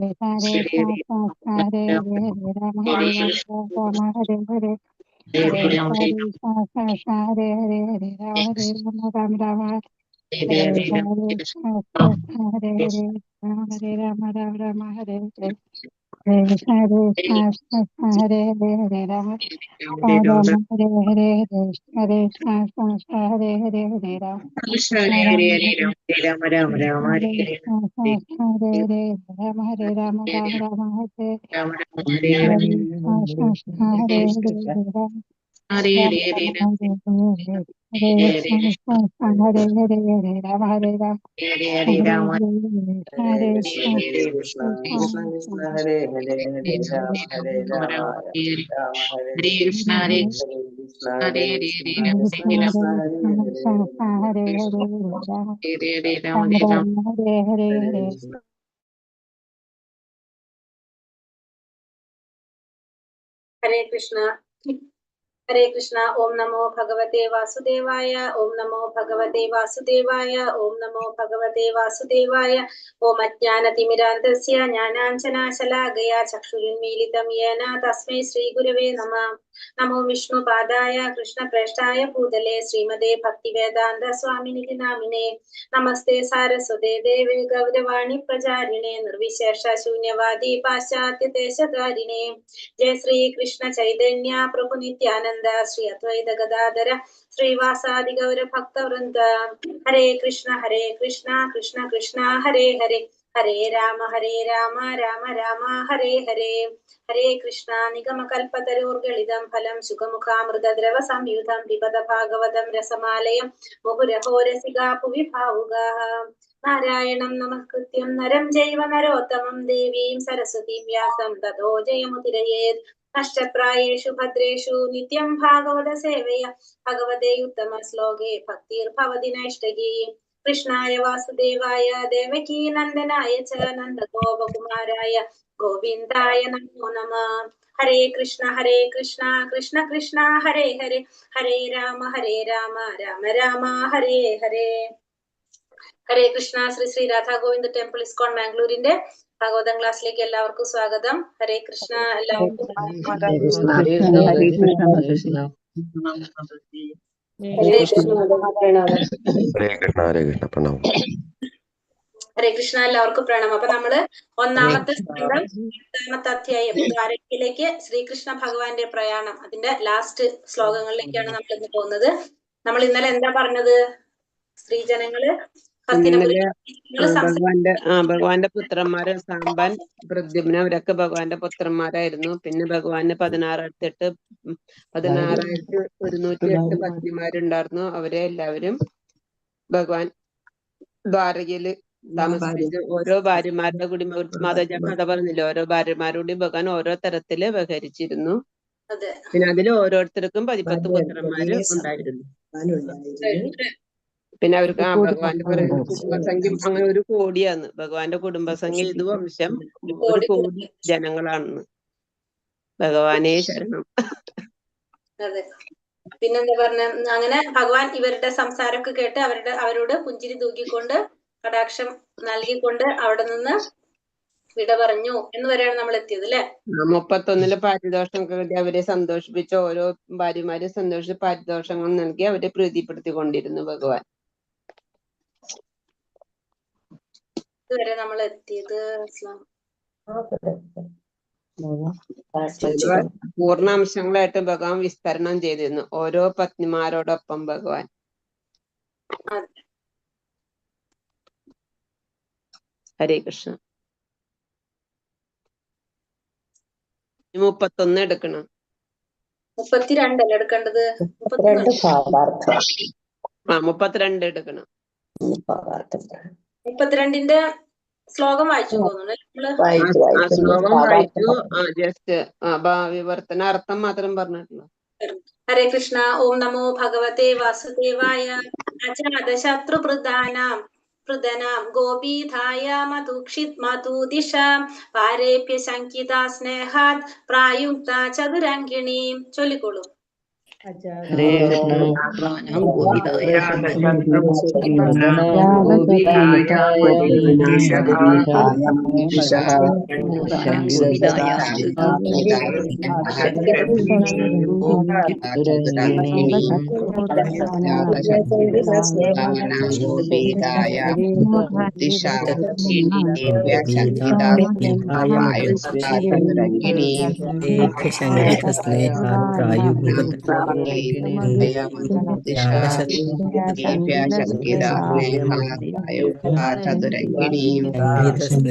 Hare Krishna, Hare Hare Rama, Hare Rama, Hare Hare, Hare Krishna, Hare Hare Rama, Hare Rama, Rama Rama, Hare Krishna, Hare Hare Rama, Hare Rama, Rama Rama, Hare Hare, Hare Krishna, Hare Hare Rama, Rama Hare Hare, Hare Krishna, Hare Hare Rama, Krishna Hare Hare Rama Rama Rama Hare Hare Hare Hare Rama, Hare Rama, Rama Rama, Hare Rama Rama Hare Hare Hare Krishna, Hare Hare Rama, Hare Rama Hare Hare Rama, Hare Hare Krishna, Hare Hare Rama, Hare Rama, Hare Hare Hare Rama Hare Hare Krishna, Hare Krishna, Krishna Krishna, Hare Hare, Hare Rama, Hare Rama, Rama Hare Hare Hare, Krishna Hare Hare Krishna, Hare Hare Hare Krishna, Hare Krishna Krishna, Hare Hare, Hare Hare Rama, Rama, Hare Rama Ram Hare Rama Ram Hare Hare Hare Hare Krishna. Hare Krishna. Hare Krishna. Om Namo Bhagavate Vasudevaya. Om Namo Bhagavate Vasudevaya. Om Namo Bhagavate Vasudevaya. Om Ajnanatimidandasya Jnananjana Shalakaya Chakshurinmilitam Yena Tasmai Shri Gurave Namah. Namo Vishnu Padaya Krishna Prasthaya Bhutale Srimade Bhaktivedanta Swaminiti Namine. Namaste Saraswate Deve Gauravani Prajarine Nirvishesha Shunyavadi Paschatya Deshatarine. जय श्री कृष्ण चैतन्य प्रभु नित्यानंद श्री अद्वैत गदाधर श्रीवासादि गौर भक्त वृंद हरे कृष्ण कृष्ण कृष्ण हरे हरे हरे राम राम राम हरे हरे हरे कृष्ण निगम कल्पतरुर्गलिदं फलं सुखमुखामृत द्रव संयुतं पिबत भागवतं रसमालयं मुहुरहो रसिका भुवि भावुकाः नारायणं नमस्कृत्यं नरं चैव नरोत्तमं देवीं सरस्वतीं व्यासं ततो जयमुदीरयेत् नष्टप्रायेषु भद्रेषु नित्यं भागवत सेवया भगवते उत्तमश्लोके भक्तिर्भवति नैष्टकी कृष्णाय वासुदेवाय देवकी नन्दनाय च नन्दगोपकुमाराय गोविन्दाय नमो नमः हरे कृष्ण कृष्ण कृष्ण हरे हरे हरे राम राम राम हरे हरे ഹരേ കൃഷ്ണ. ശ്രീ ശ്രീ രാധാ ഗോവിന്ദ് ടെമ്പിൾ ഇസ്കോൺ മാംഗ്ലൂരിന്റെ ഭാഗവതം ക്ലാസ്സിലേക്ക് എല്ലാവർക്കും സ്വാഗതം. ഹരേ കൃഷ്ണ. എല്ലാവർക്കും Hare Krishna Hare Hare Krishna, Krishna Hare Krishna ഹരേ കൃഷ്ണ പ്രണാമം. ഹരേ കൃഷ്ണ പ്രണാമം. ഹരേ കൃഷ്ണ. എല്ലാവർക്കും പ്രണാമം. അപ്പൊ നമ്മള് ഒന്നാമത്തെ സ്കന്ധം രണ്ടാമത്തെ അധ്യായം ദ്വാരകയിലേക്ക് ശ്രീകൃഷ്ണ ഭഗവാന്റെ പ്രയാണം അതിന്റെ ലാസ്റ്റ് ശ്ലോകങ്ങളിലേക്കാണ് നമ്മൾ ഇന്ന് പോകുന്നത്. നമ്മൾ ഇന്നലെ എന്താ പറഞ്ഞത്? സ്ത്രീജനങ്ങള് ഭഗവാന്റെ പുത്രന്മാര് സാമ്പൻ പ്രദ്യുമ്ന അവരൊക്കെ ഭഗവാന്റെ പുത്രന്മാരായിരുന്നു. പിന്നെ ഭഗവാന് 16,108 പത്നിമാരുണ്ടായിരുന്നു. അവരെ എല്ലാവരും ഭഗവാൻ ദ്വാരകയില് താമസിപ്പിച്ച് ഓരോ ഭാര്യമാരുടെ കൂടി മാതാജ കഥ പറഞ്ഞില്ല, ഓരോ ഭാര്യമാരോടും ഭഗവാൻ ഓരോ തരത്തില് ഉപകരിച്ചിരുന്നു. പിന്നെ അതിൽ ഓരോരുത്തർക്കും 10 പുത്രന്മാര് ഉണ്ടായിരുന്നു. പിന്നെ അവർക്ക് ഭഗവാന്റെ കുടുംബസംഖ്യ അങ്ങനെ 1 കോടിയാണ്. ഭഗവാന്റെ കുടുംബസംഖ്യ ഇത് വംശം 1 കോടി ജനങ്ങളാണെന്ന്. ഭഗവാനേ ശരണം. അതെ. പിന്നെന്താ പറഞ്ഞ, അങ്ങനെ ഭഗവാൻ ഇവരുടെ സംസാരമൊക്കെ കേട്ട് അവരോട് പുഞ്ചിരി തൂക്കിക്കൊണ്ട് കടാക്ഷം നൽകിക്കൊണ്ട് അവിടെ നിന്ന് വിട പറഞ്ഞു എന്ന് വരെയാണ് നമ്മൾ എത്തിയത് അല്ലെ. 31 പാരിതോഷമൊക്കെ കിട്ടി അവരെ സന്തോഷിപ്പിച്ച് ഓരോ ഭാര്യമാരെ സന്തോഷിച്ച് പാരിതോഷങ്ങൾ നൽകി അവരെ പ്രീതിപ്പെടുത്തിക്കൊണ്ടിരുന്നു ഭഗവാൻ. ഇതുവരെ നമ്മൾ എത്തിയത് പൂർണ്ണാംശങ്ങളായിട്ട് ഭഗവാൻ വിസ്തരണം ചെയ്തിരുന്നു ഓരോ പത്നിമാരോടൊപ്പം ഭഗവാൻ. ഹരേ കൃഷ്ണ. 31 എടുക്കണം. 32 അല്ലേ എടുക്കേണ്ടത്? 32 എടുക്കണം. 32ന്റെ ശ്ലോകം വായിച്ചു തോന്നുന്നു. ആ ശ്ലോകം വായിച്ചു. ജസ്റ്റ് വിവർത്തന അർത്ഥം മാത്രം പറഞ്ഞിട്ടുള്ളൂ. ഹരേ കൃഷ്ണ. ഓം നമോ ഭഗവത്തെ വാസുദേവായ. അജാതശത്രുപ്രധാനാം ഗോപീധായ മധുക്ഷിത് മധുദിശാം പാരേഭ്യ ശങ്കിത സ്നേഹാത് പ്രായുക്ത ചതുരംഗിണീം. ചൊല്ലിക്കോളൂ. ഹരേ കൃഷ്ണ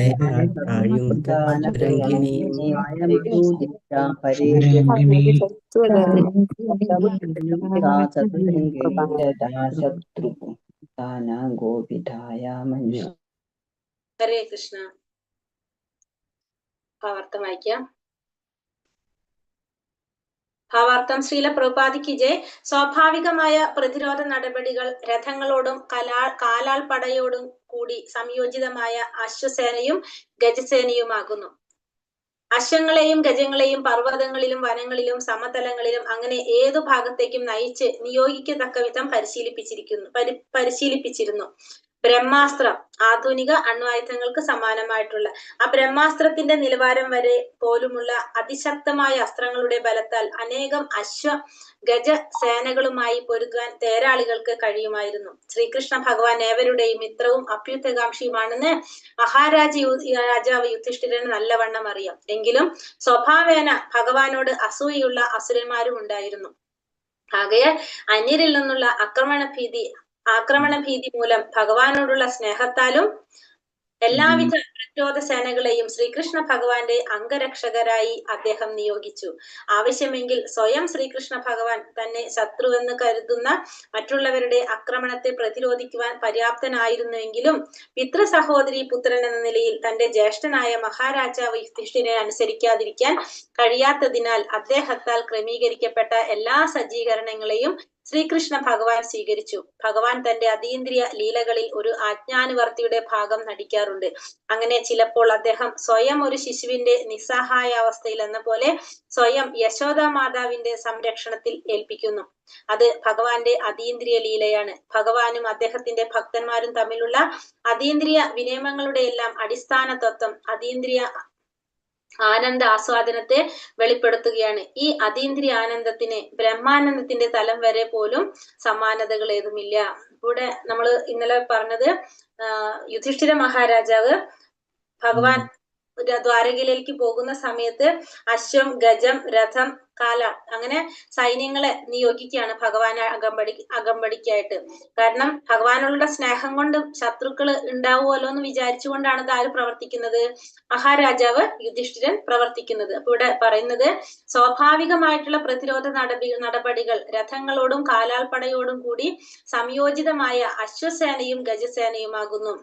ഞാൻ ഗോപിതായ ഹരേ കൃഷ്ണ. ഭാവാർത്ഥം വായിക്കാം. ഭാവാർത്ഥം. ശ്രീല പ്രഭുപാദിക്ക് ജയ്. സ്വാഭാവികമായ പ്രതിരോധ നടപടികൾ രഥങ്ങളോടും കാലാൾ പടയോടും കൂടി സംയോജിതമായ അശ്വസേനയും ഗജസേനയുമാകുന്നു. അശ്വങ്ങളെയും ഗജങ്ങളെയും പർവ്വതങ്ങളിലും വനങ്ങളിലും സമതലങ്ങളിലും അങ്ങനെ ഏതു ഭാഗത്തേക്കും നയിച്ച് നിയോഗിക്കത്തക്ക വിധം പരിശീലിപ്പിച്ചിരുന്നു. ബ്രഹ്മാസ്ത്രം ആധുനിക അണ്വായുധങ്ങൾക്ക് സമാനമായിട്ടുള്ള ആ ബ്രഹ്മാസ്ത്രത്തിന്റെ നിലവാരം വരെ പോലുമുള്ള അതിശക്തമായ അസ്ത്രങ്ങളുടെ ബലത്താൽ അനേകം അശ്വ ഗജ സേനകളുമായി പൊരുതാൻ തേരാളികൾക്ക് കഴിയുമായിരുന്നു. ശ്രീകൃഷ്ണ ഭഗവാൻ ഏവരുടെയും മിത്രവും അഭ്യുദ്ധകാംക്ഷിയുമാണെന്ന് രാജാവ് യുധിഷ്ഠിരന് നല്ലവണ്ണം അറിയാം. എങ്കിലും സ്വഭാവേന ഭഗവാനോട് അസൂയുള്ള അസുരന്മാരും ഉണ്ടായിരുന്നു. ആകയാൽ അന്യരിൽ നിന്നുള്ള ആക്രമണ ഭീതി മൂലം ഭഗവാനോടുള്ള സ്നേഹത്താലും എല്ലാവിധ പ്രതിരോധ സേനകളെയും ശ്രീകൃഷ്ണ ഭഗവാന്റെ അംഗരക്ഷകരായി അദ്ദേഹം നിയോഗിച്ചു. ആവശ്യമെങ്കിൽ സ്വയം ശ്രീകൃഷ്ണ ഭഗവാൻ തന്നെ ശത്രുവെന്ന് കരുതുന്ന മറ്റുള്ളവരുടെ ആക്രമണത്തെ പ്രതിരോധിക്കുവാൻ പര്യാപ്തനായിരുന്നുവെങ്കിലും പിതൃ സഹോദരി പുത്രൻ എന്ന നിലയിൽ തന്റെ ജ്യേഷ്ഠനായ മഹാരാജാവ് യുധിഷ്ഠിരനെ അനുസരിക്കാതിരിക്കാൻ കഴിയാത്തതിനാൽ അദ്ദേഹത്താൽ ക്രമീകരിക്കപ്പെട്ട എല്ലാ സജ്ജീകരണങ്ങളെയും ശ്രീകൃഷ്ണ ഭഗവാൻ സ്വീകരിച്ചു. ഭഗവാൻ തന്റെ അതീന്ദ്രിയ ലീലകളിൽ ഒരു ആജ്ഞാനുവർത്തിയുടെ ഭാഗം നടിക്കാറുണ്ട്. അങ്ങനെ ചിലപ്പോൾ അദ്ദേഹം സ്വയം ഒരു ശിശുവിന്റെ നിസ്സഹായ അവസ്ഥയിൽ എന്ന പോലെ സ്വയം യശോദ മാതാവിന്റെ സംരക്ഷണത്തിൽ ഏൽപ്പിക്കുന്നു. അത് ഭഗവാന്റെ അതീന്ദ്രിയ ലീലയാണ്. ഭഗവാനും അദ്ദേഹത്തിന്റെ ഭക്തന്മാരും തമ്മിലുള്ള അതീന്ദ്രിയ വിനിയമങ്ങളുടെ എല്ലാം അടിസ്ഥാന തത്വം അതീന്ദ്രിയ ആനന്ദ ആസ്വാദനത്തെ വെളിപ്പെടുത്തുകയാണ്. ഈ അതീന്ദ്രിയ ആനന്ദത്തിന് ബ്രഹ്മാനന്ദത്തിന്റെ തലം വരെ പോലും സമാനതകൾ ഏതുമില്ല. ഇവിടെ നമ്മൾ ഇന്നലെ പറഞ്ഞത് യുധിഷ്ഠിര മഹാരാജാവ് ഭഗവാൻ ദ്വാരകയിലേക്ക് പോകുന്ന സമയത്ത് അശ്വം ഗജം രഥം കാല അങ്ങനെ സൈന്യങ്ങളെ നിയോഗിക്കുകയാണ് ഭഗവാനെ അകമ്പടിക്കായിട്ട്. കാരണം ഭഗവാനുള്ള സ്നേഹം കൊണ്ടും ശത്രുക്കൾ ഉണ്ടാവുമല്ലോ എന്ന് വിചാരിച്ചുകൊണ്ടാണ് ഇത് ആര് പ്രവർത്തിക്കുന്നത്? മഹാരാജാവ് യുധിഷ്ഠിരൻ പ്രവർത്തിക്കുന്നത്. അപ്പൊ ഇവിടെ പറയുന്നത് സ്വാഭാവികമായിട്ടുള്ള പ്രതിരോധ നടപടികൾ രഥങ്ങളോടും കാലാൾപ്പടയോടും കൂടി സംയോജിതമായ അശ്വസേനയും ഗജസേനയുമാകുന്നു.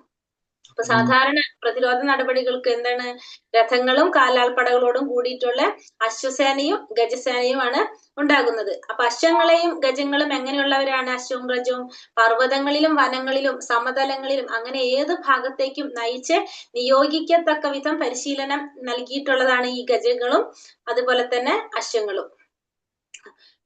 അപ്പൊ സാധാരണ പ്രതിരോധ നടപടികൾക്ക് എന്താണ്? രഥങ്ങളും കാലാൾപ്പടകളോടും കൂടിയിട്ടുള്ള അശ്വസേനയും ഗജസേനയുമാണ് ഉണ്ടാകുന്നത്. അപ്പൊ അശ്വങ്ങളെയും ഗജങ്ങളും എങ്ങനെയുള്ളവരാണ്? അശ്വവും ഗജവും പർവ്വതങ്ങളിലും വനങ്ങളിലും സമതലങ്ങളിലും അങ്ങനെ ഏത് ഭാഗത്തേക്കും നയിച്ച് നിയോഗിക്കത്തക്ക വിധം പരിശീലനം നൽകിയിട്ടുള്ളതാണ് ഈ ഗജങ്ങളും അതുപോലെ തന്നെ അശ്വങ്ങളും.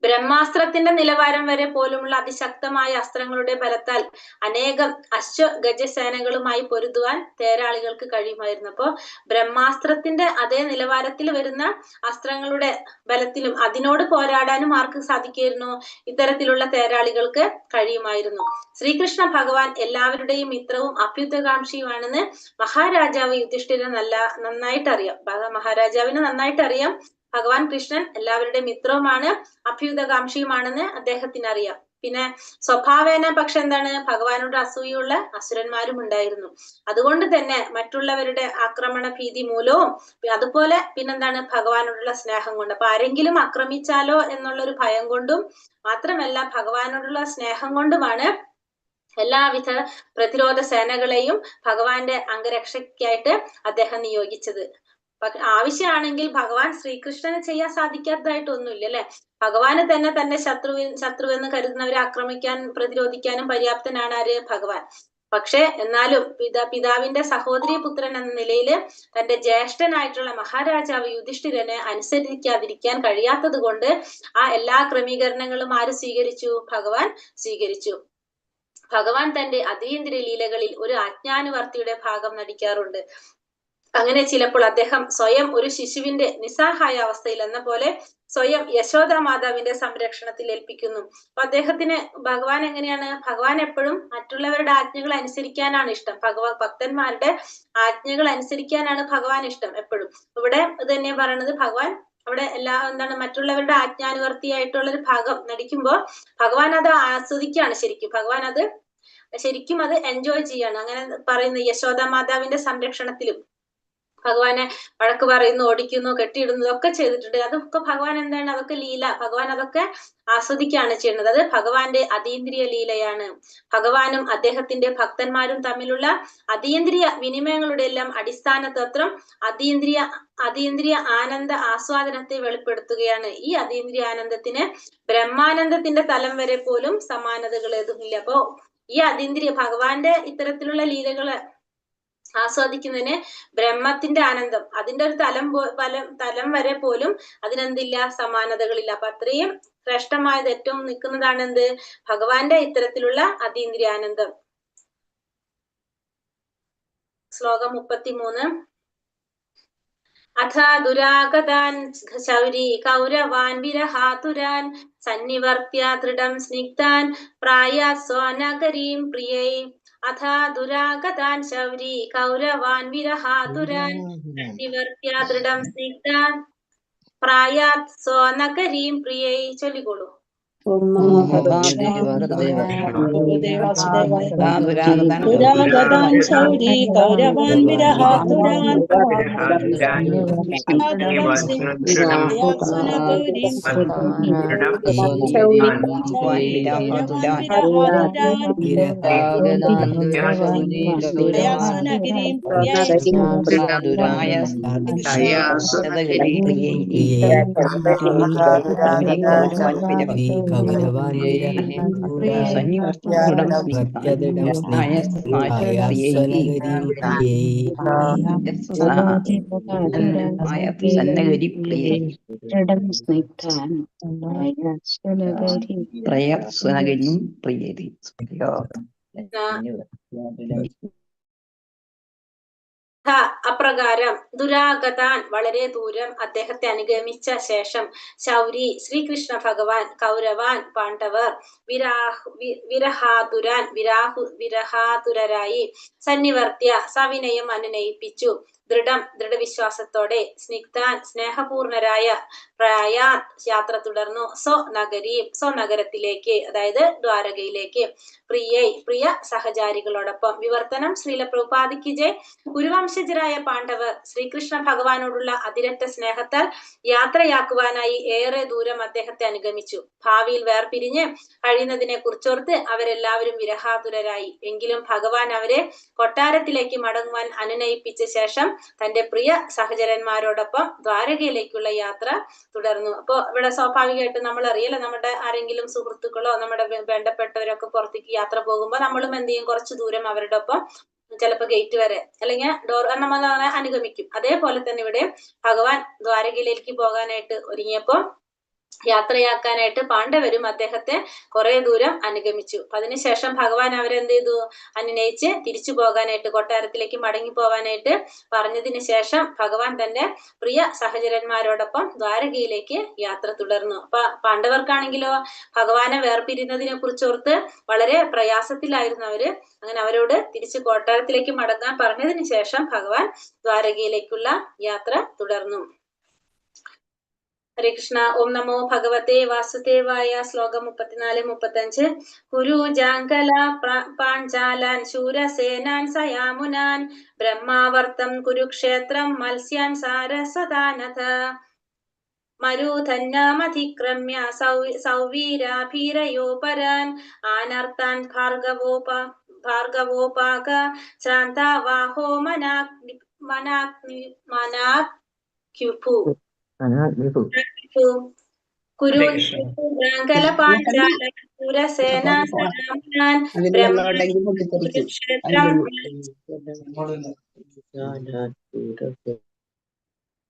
ബ്രഹ്മാസ്ത്രത്തിന്റെ നിലവാരം വരെ പോലുമുള്ള അതിശക്തമായ അസ്ത്രങ്ങളുടെ ബലത്താൽ അനേകം അശ്വ ഗജസേനകളുമായി പൊരുതുവാൻ തേരാളികൾക്ക് കഴിയുമായിരുന്നു. അപ്പോ ബ്രഹ്മാസ്ത്രത്തിന്റെ അതേ നിലവാരത്തിൽ വരുന്ന അസ്ത്രങ്ങളുടെ ബലത്തിലും അതിനോട് പോരാടാനും ആർക്ക് സാധിക്കുമായിരുന്നു? ഇത്തരത്തിലുള്ള തേരാളികൾക്ക് കഴിയുമായിരുന്നു. ശ്രീകൃഷ്ണ ഭഗവാൻ എല്ലാവരുടെയും മിത്രവും അഭ്യുദ്ധകാംക്ഷിയുമാണെന്ന് മഹാരാജാവ് യുധിഷ്ഠിരൻ നന്നായിട്ട് അറിയാം. മഹാരാജാവിന് നന്നായിട്ട് അറിയാം ഭഗവാൻ കൃഷ്ണൻ എല്ലാവരുടെയും മിത്രവുമാണ് അഭ്യുതകാംക്ഷിയുമാണെന്ന് അദ്ദേഹത്തിന് അറിയാം. പിന്നെ സ്വഭാവേന പക്ഷെ എന്താണ്? ഭഗവാനോട് അസൂയുള്ള അസുരന്മാരും ഉണ്ടായിരുന്നു. അതുകൊണ്ട് തന്നെ മറ്റുള്ളവരുടെ ആക്രമണ ഭീതി മൂലവും അതുപോലെ പിന്നെന്താണ് ഭഗവാനോടുള്ള സ്നേഹം കൊണ്ട്. അപ്പൊ ആരെങ്കിലും ആക്രമിച്ചാലോ എന്നുള്ളൊരു ഭയം കൊണ്ടും മാത്രമല്ല ഭഗവാനോടുള്ള സ്നേഹം കൊണ്ടുമാണ് എല്ലാവിധ പ്രതിരോധ സേനകളെയും ഭഗവാന്റെ അംഗരക്ഷയ്ക്കായിട്ട് അദ്ദേഹം നിയോഗിച്ചത്. ആവശ്യമാണെങ്കിൽ ഭഗവാൻ ശ്രീകൃഷ്ണന് ചെയ്യാൻ സാധിക്കാത്തതായിട്ടൊന്നുമില്ല അല്ലെ. ഭഗവാന് തന്നെ ശത്രുവെന്ന് കരുതുന്നവരെ ആക്രമിക്കാൻ പ്രതിരോധിക്കാനും പര്യാപ്തനാണ് ആര്? ഭഗവാൻ. പക്ഷെ എന്നാലും പിതാവിന്റെ സഹോദരി പുത്രൻ എന്ന നിലയിൽ തന്റെ ജ്യേഷ്ഠനായിട്ടുള്ള മഹാരാജാവ് യുധിഷ്ഠിരനെ അനുസരിക്കാതിരിക്കാൻ കഴിയാത്തത് കൊണ്ട് ആ എല്ലാ ക്രമീകരണങ്ങളും ആര് സ്വീകരിച്ചു? ഭഗവാൻ സ്വീകരിച്ചു. ഭഗവാൻ തന്റെ അതീന്ദ്രിയ ലീലകളിൽ ഒരു ആജ്ഞാനുവർത്തിയുടെ ഭാഗം നടിക്കാറുണ്ട്. അങ്ങനെ ചിലപ്പോൾ അദ്ദേഹം സ്വയം ഒരു ശിശുവിന്റെ നിസ്സഹായ അവസ്ഥയിൽ എന്ന പോലെ സ്വയം യശോദ മാതാവിന്റെ സംരക്ഷണത്തിൽ ഏൽപ്പിക്കുന്നു. അപ്പൊ അദ്ദേഹത്തിന് ഭഗവാൻ എങ്ങനെയാണ്? ഭഗവാൻ എപ്പോഴും മറ്റുള്ളവരുടെ ആജ്ഞകൾ അനുസരിക്കാനാണ് ഇഷ്ടം. ഭക്തന്മാരുടെ ആജ്ഞകൾ അനുസരിക്കാനാണ് ഭഗവാൻ ഇഷ്ടം എപ്പോഴും. ഇവിടെ ഇത് തന്നെ പറയണത്, ഭഗവാൻ അവിടെ മറ്റുള്ളവരുടെ ആജ്ഞാനുവർത്തിയായിട്ടുള്ള ഒരു ഭാഗം നടിക്കുമ്പോൾ ഭഗവാൻ അത് ആസ്വദിക്കുകയാണ്. ശരിക്കും അത് എൻജോയ് ചെയ്യാണ്. അങ്ങനെ പറയുന്ന യശോദ മാതാവിന്റെ സംരക്ഷണത്തിലും ഭഗവാനെ വഴക്ക് പറയുന്നു, ഓടിക്കുന്നു, കെട്ടിയിടുന്നു, ഒക്കെ ചെയ്തിട്ടുണ്ട്. അതൊക്കെ ഭഗവാൻ എന്താണ്? അതൊക്കെ ലീല. ഭഗവാൻ അതൊക്കെ ആസ്വദിക്കുകയാണ് ചെയ്യുന്നത്. അത് ഭഗവാന്റെ അതീന്ദ്രിയ ലീലയാണ്. ഭഗവാനും അദ്ദേഹത്തിന്റെ ഭക്തന്മാരും തമ്മിലുള്ള അതീന്ദ്രിയ വിനിമയങ്ങളുടെ എല്ലാം അടിസ്ഥാന തത്വം അതീന്ദ്രിയ ആനന്ദ ആസ്വാദനത്തെ വെളിപ്പെടുത്തുകയാണ്. ഈ അതീന്ദ്രിയ ആനന്ദത്തിന് ബ്രഹ്മാനന്ദത്തിന്റെ തലം വരെ പോലും സമാനതകൾ ഏതുമില്ല. അപ്പോ ഈ അതീന്ദ്രിയ ഭഗവാന്റെ ഇത്തരത്തിലുള്ള ലീലകള് ആസ്വാദിക്കുന്നതിന് ബ്രഹ്മത്തിന്റെ ആനന്ദം, അതിന്റെ ഒരു തലം വരെ പോലും അതിനെന്തില്ല? സമാനതകളില്ല. അപ്പൊ അത്രയും ശ്രേഷ്ഠമായത് ഏറ്റവും നിൽക്കുന്നതാണ് എന്ത്? ഭഗവാന്റെ ഇത്തരത്തിലുള്ള അതീന്ദ്രിയാനന്ദം. ശ്ലോകം 33. അഥ ദുരാഗതാൻ ശൗരി കൗരവാൻ വിരഹാതുരാൻ സന്നിവർത്തിയ ദൃഢം സ്നിഗ്ധാൻ പ്രായാത് സ്വനഗരീം പ്രിയൈ. അഥ ദുരാഗതാൻ ശൗരി കൗരവാൻ വിരഹാതുരാൻ സന്നിവർത്തിയ ദൃഢം സ്നിഗ്ധാൻ പ്രായാത് സ്വനഗരീം പ്രിയൈ. ചൊല്ലിക്കോളൂ. ദുരാഗതാൻ ശൗരി കൗരവാൻ വിരഹാതുരാൻ അപ്രകാരം ദുരാഗതാൻ വളരെ ദൂരം അദ്ദേഹത്തെ അനുഗമിച്ച ശേഷം ശൗരി ശ്രീകൃഷ്ണ ഭഗവാൻ, കൗരവാൻ പാണ്ഡവർ, വിരഹാതുരായി സന്നിവർത്തിയ സവിനയം അനുനയിപ്പിച്ചു, ദൃഢവിശ്വാസത്തോടെ, സ്നിഗ്ധാൻ സ്നേഹപൂർണരായ പ്രായാത് യാത്ര തുടർന്നു, സ്വനഗരത്തിലേക്ക്, അതായത് ദ്വാരകയിലേക്ക്, പ്രിയ സഹചാരികളോടൊപ്പം. വിവർത്തനം. ശ്രീല പ്രഭുപാദിക്ക് ജയ്. കുരുവംശജരായ പാണ്ഡവർ ശ്രീകൃഷ്ണ ഭഗവാനോടുള്ള അതിരറ്റ സ്നേഹത്താൽ യാത്രയാക്കുവാനായി ഏറെ ദൂരം അദ്ദേഹത്തെ അനുഗമിച്ചു. ഭാവിയിൽ വേർപിരിഞ്ഞ് കഴിയുന്നതിനെ കുറിച്ചോർത്ത് അവരെല്ലാവരും വിരഹാതുരരായി. എങ്കിലും ഭഗവാൻ അവരെ കൊട്ടാരത്തിലേക്ക് മടങ്ങുവാൻ അനുനയിപ്പിച്ച ശേഷം തന്റെ പ്രിയ സഹചരന്മാരോടൊപ്പം ദ്വാരകയിലേക്കുള്ള യാത്ര തുടർന്നു. അപ്പൊ ഇവിടെ സ്വാഭാവികമായിട്ട് നമ്മൾ അറിയില്ല, നമ്മുടെ ആരെങ്കിലും സുഹൃത്തുക്കളോ നമ്മുടെ വേണ്ടപ്പെട്ടവരൊക്കെ പുറത്തേക്ക് യാത്ര പോകുമ്പോൾ നമ്മളും എന്ത് ചെയ്യും? കുറച്ചു ദൂരം അവരുടെ ഒപ്പം ചിലപ്പോ ഗേറ്റ് വരെ അല്ലെങ്കിൽ ഡോർ നമ്മൾ അനുഗമിക്കും. അതേപോലെ തന്നെ ഇവിടെ ഭഗവാൻ ദ്വാരകയിലേക്ക് പോകാനായിട്ട് ഒരുങ്ങിയപ്പോ യാത്രയാക്കാനായിട്ട് പാണ്ഡവരും അദ്ദേഹത്തെ കുറെ ദൂരം അനുഗമിച്ചു. അതിനുശേഷം ഭഗവാൻ അവരെന്ത് ചെയ്തു? അനുനയിച്ച് തിരിച്ചു പോകാനായിട്ട്, കൊട്ടാരത്തിലേക്ക് മടങ്ങി പോവാനായിട്ട് പറഞ്ഞതിന് ശേഷം ഭഗവാൻ തന്റെ പ്രിയ സഹചരന്മാരോടൊപ്പം ദ്വാരകയിലേക്ക് യാത്ര തുടർന്നു. അപ്പൊ പാണ്ഡവർക്കാണെങ്കിലോ ഭഗവാനെ വേർപിരിയുന്നതിനെ കുറിച്ചോർത്ത് വളരെ പ്രയാസത്തിലായിരുന്നു അവര്. അങ്ങനെ അവരോട് തിരിച്ച് കൊട്ടാരത്തിലേക്ക് മടങ്ങാൻ പറഞ്ഞതിന് ശേഷം ഭഗവാൻ ദ്വാരകയിലേക്കുള്ള യാത്ര തുടർന്നു. ഹരേ കൃഷ്ണ. ഓം നമോ ഭഗവതേ വാസുദേവായ. ശ്ലോകം 34-35. കുരുജാങ്കല പാഞ്ചാലാൻ ശൂരസേനാൻ സയാമുനാൻ ബ്രഹ്മാവർത്തം കുരുക്ഷേത്രം മത്സ്യാൻ സാരസ്വതാനഥ മരുധന്യാമധിക്രമ്യ സൗവീരാഭീരയോപരാൻ ആനർത്താൻ ഭാർഗവോപാക ശ്രാന്താവാഹോ മനാക്യുപു. കുരു ഹരേ കൃഷ്ണ. ദ്രാങ്കല പാഞ്ചാല ശൂരസേന സരാമനാൻ അതിൽ വെള്ളം ഉണ്ടെങ്കിൽ പൊട്ടിത്തെറിക്കും. കുരുക്ഷേത്രം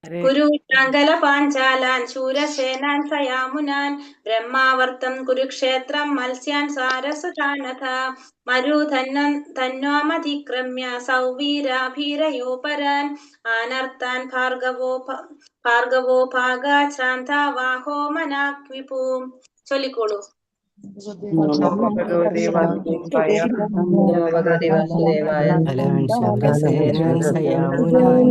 കുരു ദ്രാങ്കല പാഞ്ചാലാൻ ശൂരസേനാൻ സയാമുനാൻ ബ്രഹ്മാവർത്തം കുരുക്ഷേത്രം മത്സ്യാൻ സാരസുതാനഥ മരുധന്വാമധിക്രമ്യ സൗവീരാഭീരയോപരാൻ ആനർത്താൻ ഭാർഗവോ ഭാഗാശ്രാന്താവാഹോ മനാക്വിപൂ. ചൊല്ലിക്കോളൂ. ഭഗവതി വാസുദേവായ ഭഗവതി വാസുദേവായ അലാൻ ശൂരസേനാൻ സയാമുനാൻ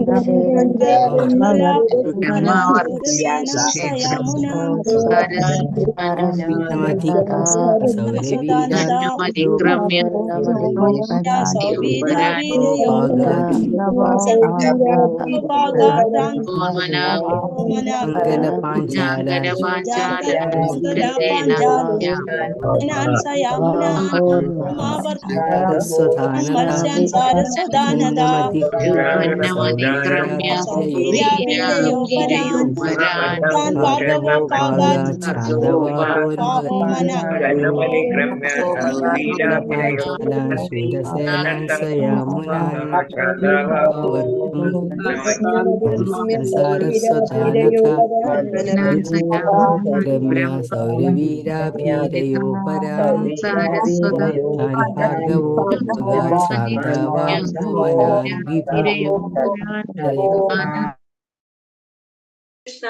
സൗരവീരാഭീരയോ പരാൻ ഭാർഗവോ കൃഷ്ണ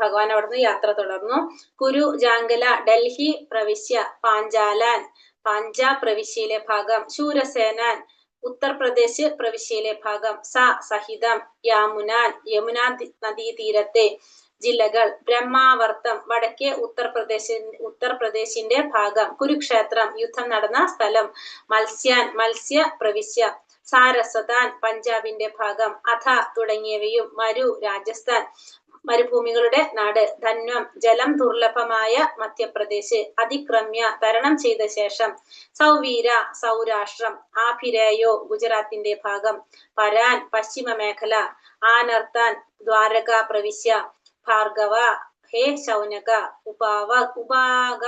ഭഗവാൻ അവിടുന്ന് യാത്ര തുടർന്നു. കുരു ജാങ്കല ഡൽഹി പ്രവിശ്യ, പാഞ്ചാലാൻ പഞ്ചാബ് പ്രവിശ്യയിലെ ഭാഗം, ശൂരസേനാൻ ഉത്തർപ്രദേശ് പ്രവിശ്യയിലെ ഭാഗം, സഹിതം യാമുനാൻ യമുനാ നദീതീരത്തെ ജില്ലകൾ, ബ്രഹ്മാവർത്തം വടക്കേ ഉത്തർപ്രദേശിന്റെ ഭാഗം, കുരുക്ഷേത്രം യുദ്ധം നടന്ന സ്ഥലം, മത്സ്യാൻ മത്സ്യ പ്രവിശ്യ, സാരസ്വതാൻ പഞ്ചാബിന്റെ ഭാഗം, അഥ തുടങ്ങിയവയും, മരു രാജസ്ഥാൻ മരുഭൂമികളുടെ നാട്, ധന്വം ജലം ദുർലഭമായ മധ്യപ്രദേശ്, അതിക്രമ്യ തരണം ചെയ്ത ശേഷം, സൗവീര സൗരാഷ്ട്രം, ആഭിരേയോ ഗുജറാത്തിന്റെ ഭാഗം, പരാൻ പശ്ചിമ മേഖല, ആനർത്താൻ ദ്വാരക പ്രവിശ്യ, ഭാർഗവ ഹേ ശൗനക ഉപാഗ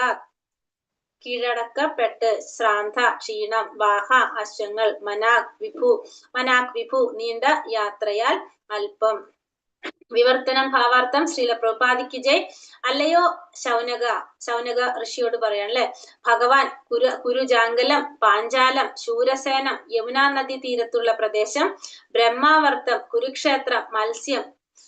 കീഴടക്കപ്പെട്ട്, ശ്രാന്ത ക്ഷീണം, വാഹ അശ്വങ്ങൾ, മനാക് വിഭു നീണ്ട യാത്രയാൽ അല്പം. വിവർത്തനം ഭാവാർത്ഥം. ശ്രീല പ്രഭുപാദിക്ക് ജയ്. അല്ലയോ ശൗനക ഋഷിയോട് പറയാൻ അല്ലെ, ഭഗവാൻ കുരുജാങ്കലം, പാഞ്ചാലം, ശൂരസേനം, യമുനാ നദി തീരത്തുള്ള പ്രദേശം, ബ്രഹ്മാവർത്തം, കുരുക്ഷേത്രം, മത്സ്യം,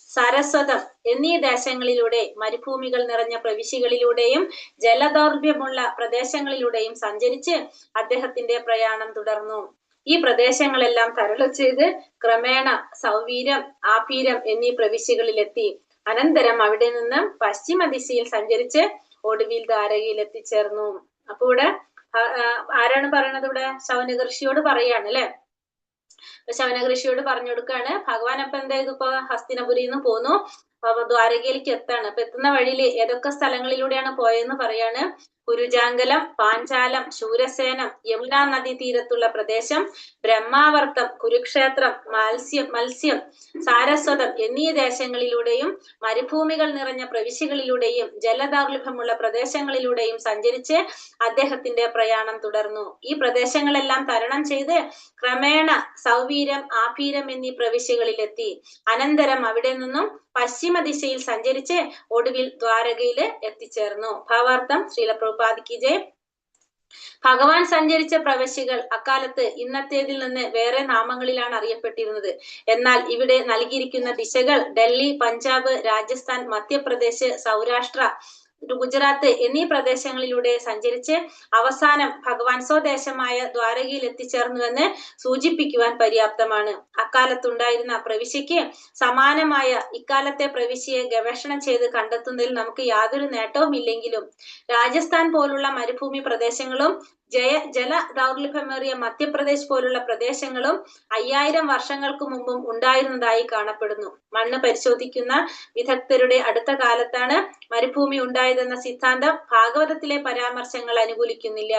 സരസ്വതം എന്നീ ദേശങ്ങളിലൂടെ, മരുഭൂമികൾ നിറഞ്ഞ പ്രവിശ്യകളിലൂടെയും ജലദൗർഭ്യമുള്ള പ്രദേശങ്ങളിലൂടെയും സഞ്ചരിച്ച് അദ്ദേഹത്തിന്റെ പ്രയാണം തുടർന്നു. ഈ പ്രദേശങ്ങളെല്ലാം തരളു ചെയ്ത് ക്രമേണ സൗവീരം, ആപീരം എന്നീ പ്രവിശ്യകളിലെത്തി. അനന്തരം അവിടെ നിന്നും പശ്ചിമ ദിശയിൽ സഞ്ചരിച്ച് ഒടുവിൽ ദ്വാരകയിൽ എത്തിച്ചേർന്നു. അപ്പൊ ഇവിടെ ആരാണ് പറയണത്? ഇവിടെ ശൗനക ഋഷിയോട് പറയാണ് അല്ലെ. ശൗനക ഋഷിയോട് പറഞ്ഞു കൊടുക്കാണ്. ഭഗവാൻ അപ്പൊ എന്താ ചെയ്തു? ഇപ്പൊ ഹസ്തിനപുരിയിൽ നിന്ന് പോന്നു, ദ്വാരകയിലേക്ക് എത്താണ്. അപ്പൊ എത്തുന്ന വഴിയിൽ ഏതൊക്കെ സ്ഥലങ്ങളിലൂടെയാണ് പോയെന്ന് പറയാണ്. കുരുജാങ്കലം, പാഞ്ചാലം, ശൂരസേനം, യമുനാ നദീ തീരത്തുള്ള പ്രദേശം, ബ്രഹ്മാവർത്തം, കുരുക്ഷേത്രം, മത്സ്യം, സാരസ്വതം എന്നീ ദേശങ്ങളിലൂടെയും മരുഭൂമികൾ നിറഞ്ഞ പ്രവിശ്യകളിലൂടെയും ജലദൗർലഭ്യമുള്ള പ്രദേശങ്ങളിലൂടെയും സഞ്ചരിച്ച് അദ്ദേഹത്തിന്റെ പ്രയാണം തുടർന്നു. ഈ പ്രദേശങ്ങളെല്ലാം തരണം ചെയ്ത് ക്രമേണ സൗവീരം, ആപീരം എന്നീ പ്രവിശ്യകളിലെത്തി. അനന്തരം അവിടെ നിന്നും പശ്ചിമ ദിശയിൽ സഞ്ചരിച്ച് ഒടുവിൽ ദ്വാരകയില് എത്തിച്ചേർന്നു. ഭാവാർത്ഥം. ശ്രീല പ്രഭുപാദിക്ക് ജയ്. ഭഗവാൻ സഞ്ചരിച്ച പ്രവിശ്യകൾ അക്കാലത്ത് ഇന്നത്തേതിൽ നിന്ന് വേറെ നാമങ്ങളിലാണ് അറിയപ്പെട്ടിരുന്നത്. എന്നാൽ ഇവിടെ നൽകിയിരിക്കുന്ന ദിശകൾ ഡൽഹി, പഞ്ചാബ്, രാജസ്ഥാൻ, മധ്യപ്രദേശ്, സൗരാഷ്ട്ര, ഗുജറാത്ത് എന്നീ പ്രദേശങ്ങളിലൂടെ സഞ്ചരിച്ച് അവസാനം ഭഗവാൻ സ്വദേശമായ ദ്വാരകയിൽ എത്തിച്ചേർന്നുവെന്ന് സൂചിപ്പിക്കുവാൻ പര്യാപ്തമാണ്. അക്കാലത്തുണ്ടായിരുന്ന പ്രവിശ്യക്ക് സമാനമായ ഇക്കാലത്തെ പ്രവിശ്യയെ ഗവേഷണം ചെയ്ത് കണ്ടെത്തുന്നതിൽ നമുക്ക് യാതൊരു നേട്ടവും ഇല്ലെങ്കിലും രാജസ്ഥാൻ പോലുള്ള മരുഭൂമി പ്രദേശങ്ങളും ജല ദൗർലഭ്യമേറിയ മധ്യപ്രദേശ് പോലുള്ള പ്രദേശങ്ങളും 5000 വർഷങ്ങൾക്ക് മുമ്പും ഉണ്ടായിരുന്നതായി കാണപ്പെടുന്നു. മണ്ണ് പരിശോധിക്കുന്ന വിദഗ്ധരുടെ അടുത്ത കാലത്താണ് മരുഭൂമി ഉണ്ടായതെന്ന സിദ്ധാന്തം ഭാഗവതത്തിലെ പരാമർശങ്ങൾ അനുകൂലിക്കുന്നില്ല.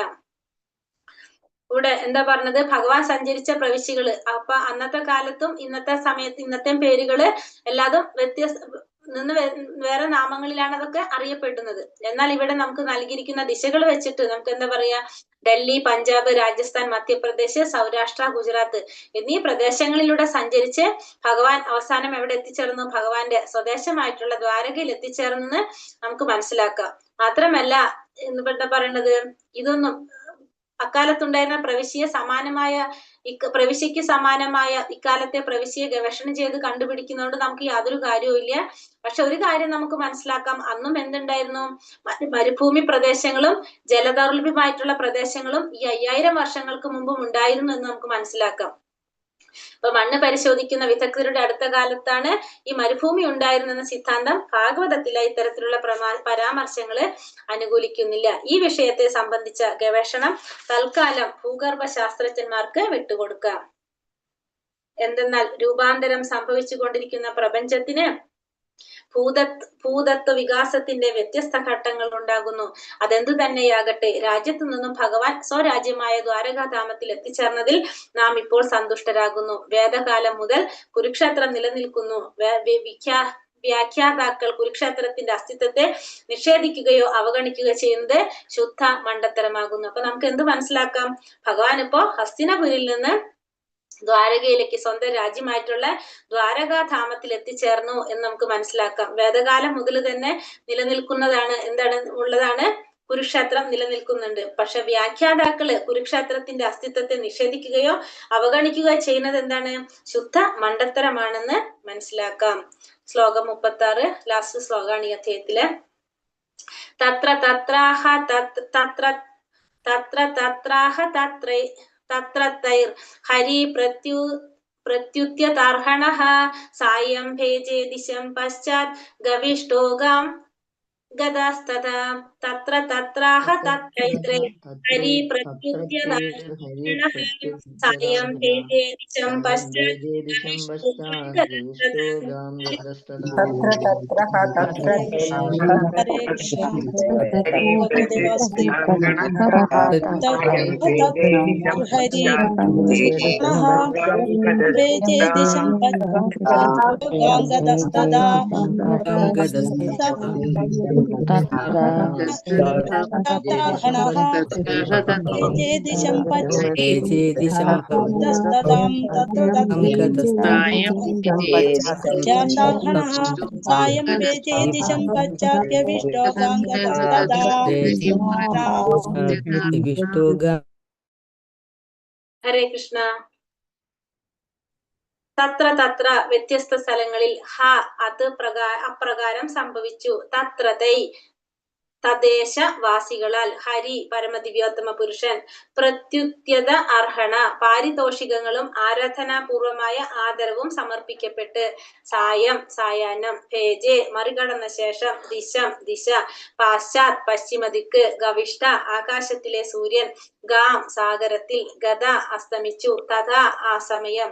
ഇവിടെ എന്താ പറഞ്ഞത്, ഭഗവാൻ സഞ്ചരിച്ച പ്രവിശ്യകള്. അപ്പൊ അന്നത്തെ കാലത്തും ഇന്നത്തെ സമയത്ത് ഇന്നത്തെ പേരുകള് എല്ലാതും വേറെ നാമങ്ങളിലാണ് അതൊക്കെ അറിയപ്പെടുന്നത്. എന്നാൽ ഇവിടെ നമുക്ക് നൽകിയിരിക്കുന്ന ദിശകൾ വെച്ചിട്ട് നമുക്ക് എന്താ പറയാ, ഡൽഹി, പഞ്ചാബ്, രാജസ്ഥാൻ, മധ്യപ്രദേശ്, സൗരാഷ്ട്ര, ഗുജറാത്ത് എന്നീ പ്രദേശങ്ങളിലൂടെ സഞ്ചരിച്ച് ഭഗവാൻ അവസാനം എവിടെ എത്തിച്ചേർന്നു, ഭഗവാന്റെ സ്വദേശമായിട്ടുള്ള ദ്വാരകയിൽ എത്തിച്ചേർന്നെന്ന് നമുക്ക് മനസ്സിലാക്കാം. മാത്രമല്ല എന്താ പറയണത്, ഇതൊന്നും അക്കാലത്തുണ്ടായിരുന്ന പ്രവിശ്യക്ക് സമാനമായ ഇക്കാലത്തെ പ്രവിശ്യയെ ഗവേഷണം ചെയ്ത് കണ്ടുപിടിക്കുന്നതുകൊണ്ട് നമുക്ക് യാതൊരു കാര്യവും ഇല്ല. പക്ഷെ ഒരു കാര്യം നമുക്ക് മനസ്സിലാക്കാം, അന്നും എന്തുണ്ടായിരുന്നു, മരുഭൂമി പ്രദേശങ്ങളും ജലദൗർലഭ്യമായിട്ടുള്ള പ്രദേശങ്ങളും ഈ 5000 വർഷങ്ങൾക്ക് മുമ്പും ഉണ്ടായിരുന്നു എന്ന് നമുക്ക് മനസ്സിലാക്കാം. അപ്പൊ മണ്ണ് പരിശോധിക്കുന്ന വിദഗ്ധരുടെ അടുത്ത കാലത്താണ് ഈ മരുഭൂമി ഉണ്ടായിരുന്നെന്ന സിദ്ധാന്തം ഭാഗവതത്തിലെ ഇത്തരത്തിലുള്ള പരാമർശങ്ങള് അനുകൂലിക്കുന്നില്ല. ഈ വിഷയത്തെ സംബന്ധിച്ച ഗവേഷണം തൽക്കാലം ഭൂഗർഭ ശാസ്ത്രജ്ഞന്മാർക്ക് വിട്ടുകൊടുക്കാം. എന്തെന്നാൽ രൂപാന്തരം സംഭവിച്ചുകൊണ്ടിരിക്കുന്ന പ്രപഞ്ചത്തിന് ഭൂതത്വ വികാസത്തിന്റെ വ്യത്യസ്ത ഘട്ടങ്ങൾ ഉണ്ടാകുന്നു. അതെന്തു തന്നെയാകട്ടെ, രാജ്യത്തു നിന്നും ഭഗവാൻ സ്വരാജ്യമായ ദ്വാരകാധാമത്തിൽ എത്തിച്ചേർന്നതിൽ നാം ഇപ്പോൾ സന്തുഷ്ടരാകുന്നു. വേദകാലം മുതൽ കുരുക്ഷേത്രം നിലനിൽക്കുന്നു. വ്യാഖ്യാതാക്കൾ കുരുക്ഷേത്രത്തിന്റെ അസ്തിത്വത്തെ നിഷേധിക്കുകയോ അവഗണിക്കുകയോ ചെയ്യുന്നത് ശുദ്ധ മണ്ടത്തരമാകുന്നു. അപ്പൊ നമുക്ക് എന്ത് മനസ്സിലാക്കാം, ഭഗവാൻ ഇപ്പോ ഹസ്തിനപുരിൽ നിന്ന് ദ്വാരകയിലേക്ക് സ്വന്തം രാജ്യമായിട്ടുള്ള ദ്വാരകാധാമത്തിൽ എത്തിച്ചേർന്നു എന്ന് നമുക്ക് മനസ്സിലാക്കാം. വേദകാലം മുതൽ തന്നെ നിലനിൽക്കുന്നതാണ് ഉള്ളതാണ് കുരുക്ഷേത്രം നിലനിൽക്കുന്നുണ്ട്. പക്ഷെ വ്യാഖ്യാതാക്കള് കുരുക്ഷേത്രത്തിന്റെ അസ്തിത്വത്തെ നിഷേധിക്കുകയോ അവഗണിക്കുകയോ ചെയ്യുന്നത് എന്താണ്, ശുദ്ധ മണ്ടത്തരമാണെന്ന് മനസ്സിലാക്കാം. ശ്ലോകം 36, ലാസ്റ്റ് ശ്ലോകമാണ് ഈ അധ്യായത്തില്. തത്രൈർ ഹരി പ്രത്യുത്യതാർഹണഃ സായം ഭേജേ ദിശം പശ്ചാത് ഗവിഷ്ടോ ഗാം ഗദാസ്തഥാ തത്രാഹ തത്രൈത്രൈ ഹരി പ്രത്യുത്യതാർഹണഃ സായം ഭേജേ ദിശം പശ്ചാത് ഗവിഷ്ടോ ഗാം ഗദാസ്തഥാ. ഹരേ കൃഷ്ണ. ഭഗവതേ വാസുദേവായ. ഹരി ഭേജേ ദിശം ഗാംഗദസ്തദാ തത്രാഹണഃ ഭേജേ ദിശം പശ്ചാത്തദസ്തദാം തത്രാഹണഃ സായം ഭേജേ ദിശം പശ്ചാത്യവിഷ്ടോ ഗാംഗദസ്തദാ. ഹരേ കൃഷ്ണ. തത്ര വ്യത്യസ്ത സ്ഥലങ്ങളിൽ അത് അപ്രകാരം സംഭവിച്ചു. തദ്ദേശവാസികളാൽ ഹരി പരമദിവ്യോത്തമ പുരുഷൻ പ്രത്യുത്യത അർഹണ പാരിതോഷികങ്ങളും ആരാധനാപൂർവമായ ആദരവും സമർപ്പിക്കപ്പെട്ട് സായാഹ്നം ഭേജെ മറികടന്ന ശേഷം ദിശ പാശ്ചാത് പശ്ചിമദിക്ക് ഗവിഷ്ട ആകാശത്തിലെ സൂര്യൻ ഗാം സാഗരത്തിൽ ഗദ അസ്തമിച്ചു തഥാ ആ സമയം.